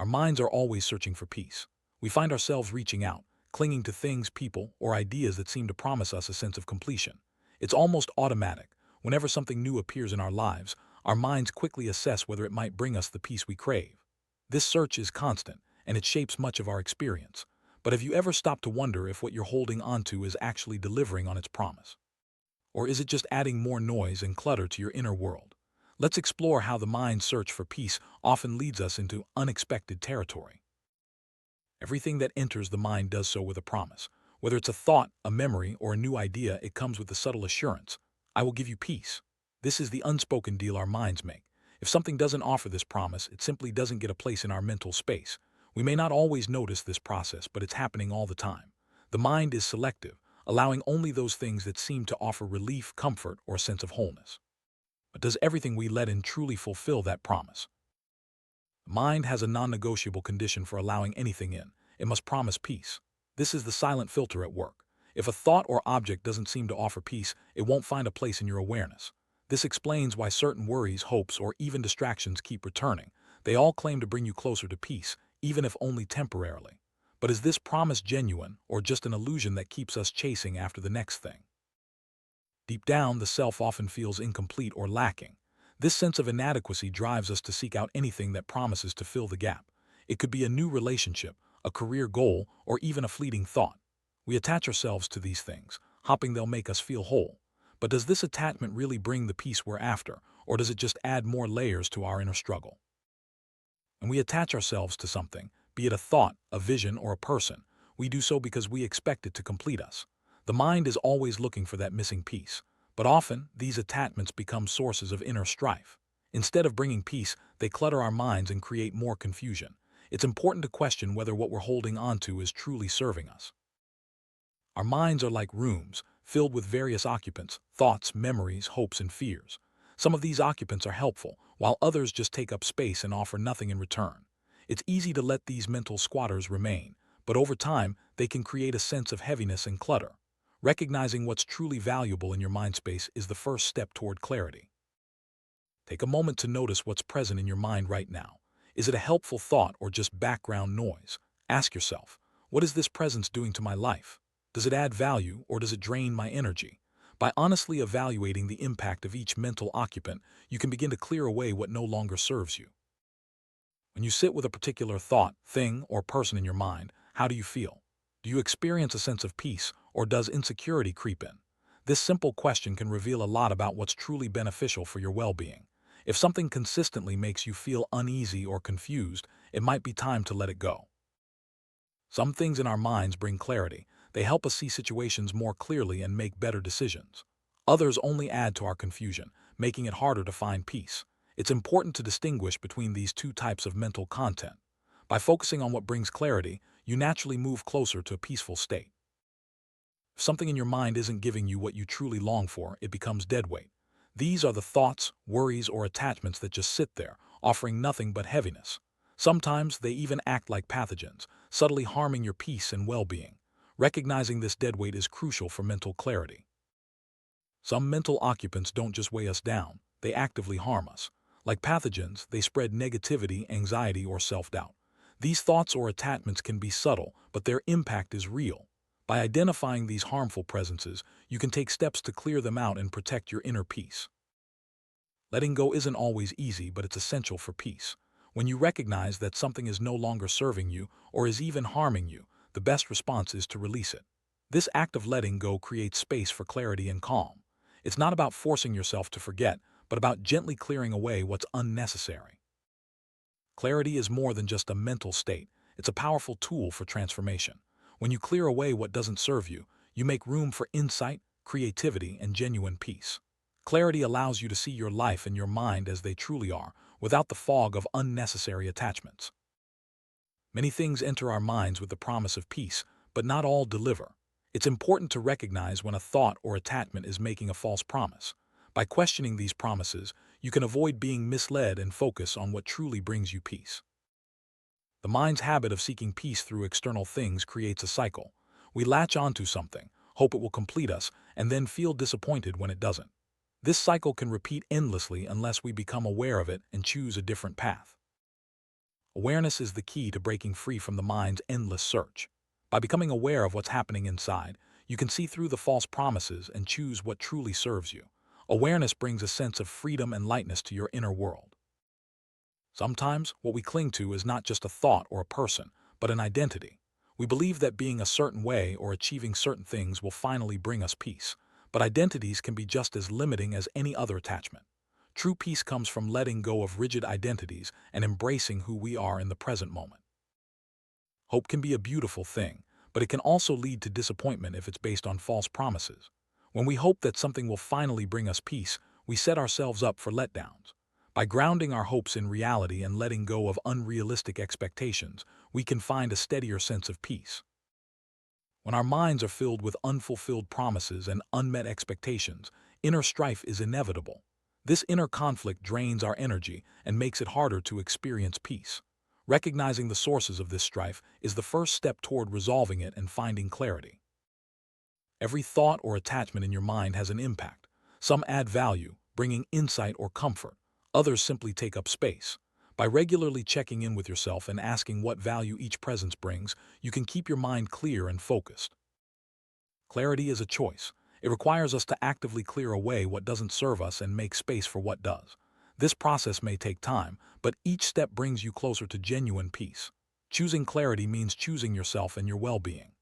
Our minds are always searching for peace. We find ourselves reaching out, clinging to things, people, or ideas that seem to promise us a sense of completion. It's almost automatic. Whenever something new appears in our lives, our minds quickly assess whether it might bring us the peace we crave. This search is constant, and it shapes much of our experience. But have you ever stopped to wonder if what you're holding onto is actually delivering on its promise? Or is it just adding more noise and clutter to your inner world? Let's explore how the mind's search for peace often leads us into unexpected territory. Everything that enters the mind does so with a promise. Whether it's a thought, a memory, or a new idea, it comes with the subtle assurance, I will give you peace. This is the unspoken deal our minds make. If something doesn't offer this promise, it simply doesn't get a place in our mental space. We may not always notice this process, but it's happening all the time. The mind is selective, allowing only those things that seem to offer relief, comfort, or a sense of wholeness. But does everything we let in truly fulfill that promise? The mind has a non-negotiable condition for allowing anything in. It must promise peace. This is the silent filter at work. If a thought or object doesn't seem to offer peace, it won't find a place in your awareness. This explains why certain worries, hopes, or even distractions keep returning. They all claim to bring you closer to peace, even if only temporarily. But is this promise genuine, or just an illusion that keeps us chasing after the next thing? Deep down, the self often feels incomplete or lacking. This sense of inadequacy drives us to seek out anything that promises to fill the gap. It could be a new relationship, a career goal, or even a fleeting thought. We attach ourselves to these things, hoping they'll make us feel whole. But does this attachment really bring the peace we're after, or does it just add more layers to our inner struggle? When we attach ourselves to something, be it a thought, a vision, or a person, we do so because we expect it to complete us. The mind is always looking for that missing piece, but often these attachments become sources of inner strife. Instead of bringing peace, they clutter our minds and create more confusion. It's important to question whether what we're holding onto is truly serving us. Our minds are like rooms, filled with various occupants, thoughts, memories, hopes, and fears. Some of these occupants are helpful, while others just take up space and offer nothing in return. It's easy to let these mental squatters remain, but over time, they can create a sense of heaviness and clutter. Recognizing what's truly valuable in your mind space is the first step toward clarity. Take a moment to notice what's present in your mind right now. Is it a helpful thought or just background noise? Ask yourself, what is this presence doing to my life? Does it add value or does it drain my energy? By honestly evaluating the impact of each mental occupant, you can begin to clear away what no longer serves you. When you sit with a particular thought, thing, or person in your mind, how do you feel? Do you experience a sense of peace, or does insecurity creep in? This simple question can reveal a lot about what's truly beneficial for your well-being. If something consistently makes you feel uneasy or confused, it might be time to let it go. Some things in our minds bring clarity. They help us see situations more clearly and make better decisions. Others only add to our confusion, making it harder to find peace. It's important to distinguish between these two types of mental content. By focusing on what brings clarity, you naturally move closer to a peaceful state. If something in your mind isn't giving you what you truly long for, it becomes deadweight. These are the thoughts, worries, or attachments that just sit there, offering nothing but heaviness. Sometimes they even act like pathogens, subtly harming your peace and well-being. Recognizing this deadweight is crucial for mental clarity. Some mental occupants don't just weigh us down, they actively harm us. Like pathogens, they spread negativity, anxiety, or self-doubt. These thoughts or attachments can be subtle, but their impact is real. By identifying these harmful presences, you can take steps to clear them out and protect your inner peace. Letting go isn't always easy, but it's essential for peace. When you recognize that something is no longer serving you or is even harming you, the best response is to release it. This act of letting go creates space for clarity and calm. It's not about forcing yourself to forget, but about gently clearing away what's unnecessary. Clarity is more than just a mental state. It's a powerful tool for transformation. When you clear away what doesn't serve you, you make room for insight, creativity, and genuine peace. Clarity allows you to see your life and your mind as they truly are, without the fog of unnecessary attachments. Many things enter our minds with the promise of peace, but not all deliver. It's important to recognize when a thought or attachment is making a false promise. By questioning these promises, you can avoid being misled and focus on what truly brings you peace. The mind's habit of seeking peace through external things creates a cycle. We latch onto something, hope it will complete us, and then feel disappointed when it doesn't. This cycle can repeat endlessly unless we become aware of it and choose a different path. Awareness is the key to breaking free from the mind's endless search. By becoming aware of what's happening inside, you can see through the false promises and choose what truly serves you. Awareness brings a sense of freedom and lightness to your inner world. Sometimes, what we cling to is not just a thought or a person, but an identity. We believe that being a certain way or achieving certain things will finally bring us peace. But identities can be just as limiting as any other attachment. True peace comes from letting go of rigid identities and embracing who we are in the present moment. Hope can be a beautiful thing, but it can also lead to disappointment if it's based on false promises. When we hope that something will finally bring us peace, we set ourselves up for letdowns. By grounding our hopes in reality and letting go of unrealistic expectations, we can find a steadier sense of peace. When our minds are filled with unfulfilled promises and unmet expectations, inner strife is inevitable. This inner conflict drains our energy and makes it harder to experience peace. Recognizing the sources of this strife is the first step toward resolving it and finding clarity. Every thought or attachment in your mind has an impact. Some add value, bringing insight or comfort. Others simply take up space. By regularly checking in with yourself and asking what value each presence brings, you can keep your mind clear and focused. Clarity is a choice. It requires us to actively clear away what doesn't serve us and make space for what does. This process may take time, but each step brings you closer to genuine peace. Choosing clarity means choosing yourself and your well-being.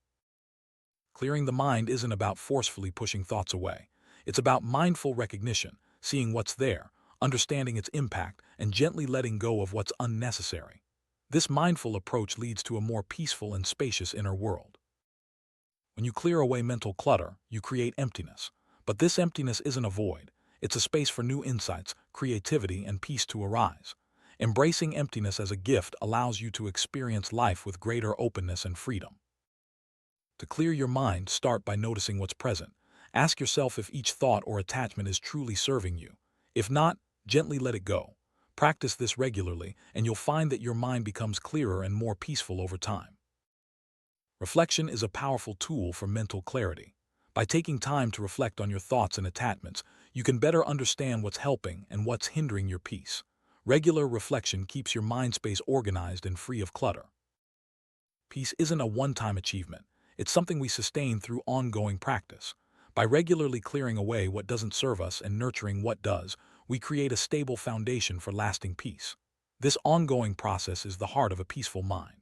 Clearing the mind isn't about forcefully pushing thoughts away. It's about mindful recognition, seeing what's there, understanding its impact, and gently letting go of what's unnecessary. This mindful approach leads to a more peaceful and spacious inner world. When you clear away mental clutter, you create emptiness. But this emptiness isn't a void. It's a space for new insights, creativity, and peace to arise. Embracing emptiness as a gift allows you to experience life with greater openness and freedom. To clear your mind, start by noticing what's present. Ask yourself if each thought or attachment is truly serving you. If not, gently let it go. Practice this regularly, and you'll find that your mind becomes clearer and more peaceful over time. Reflection is a powerful tool for mental clarity. By taking time to reflect on your thoughts and attachments, you can better understand what's helping and what's hindering your peace. Regular reflection keeps your mind space organized and free of clutter. Peace isn't a one-time achievement. It's something we sustain through ongoing practice. By regularly clearing away what doesn't serve us and nurturing what does, we create a stable foundation for lasting peace. This ongoing process is the heart of a peaceful mind.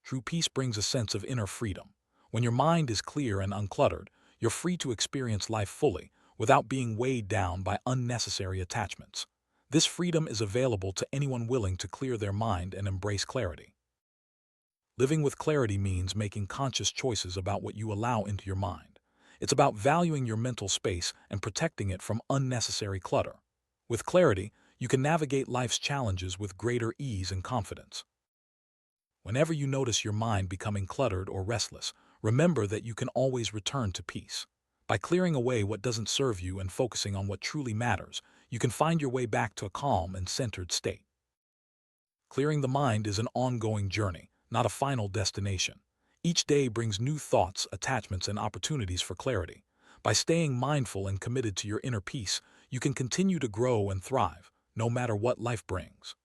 True peace brings a sense of inner freedom. When your mind is clear and uncluttered, you're free to experience life fully, without being weighed down by unnecessary attachments. This freedom is available to anyone willing to clear their mind and embrace clarity. Living with clarity means making conscious choices about what you allow into your mind. It's about valuing your mental space and protecting it from unnecessary clutter. With clarity, you can navigate life's challenges with greater ease and confidence. Whenever you notice your mind becoming cluttered or restless, remember that you can always return to peace. By clearing away what doesn't serve you and focusing on what truly matters, you can find your way back to a calm and centered state. Clearing the mind is an ongoing journey, not a final destination. Each day brings new thoughts, attachments, and opportunities for clarity. By staying mindful and committed to your inner peace, you can continue to grow and thrive, no matter what life brings.